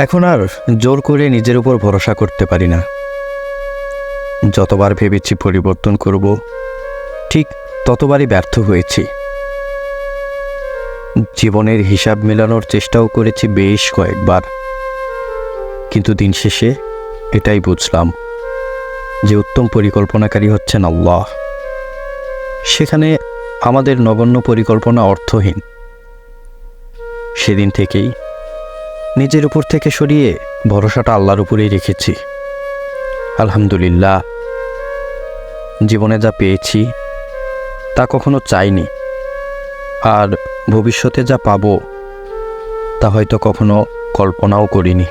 এখন আর জোর করে নিজের উপর ভরসা করতে পারি না। যতবার ভেবেছি পরিবর্তন করব, ঠিক ততবারই ব্যর্থ হয়েছি। জীবনের হিসাব মেলানোর চেষ্টাও করেছি বেশ কয়েকবার, কিন্তু দিন শেষে এটাই বুঝলাম যে উত্তম পরিকল্পনাকারী হচ্ছেন আল্লাহ। সেখানে আমাদের নগণ্য পরিকল্পনা অর্থহীন। সেদিন থেকেই নিজের উপর থেকে সরিয়ে ভরসাটা আল্লাহর উপরেই রেখেছি। আলহামদুলিল্লাহ, জীবনে যা পেয়েছি তা কখনো চাইনি, আর ভবিষ্যতে যা পাবো তা হয়তো কখনো কল্পনাও করিনি।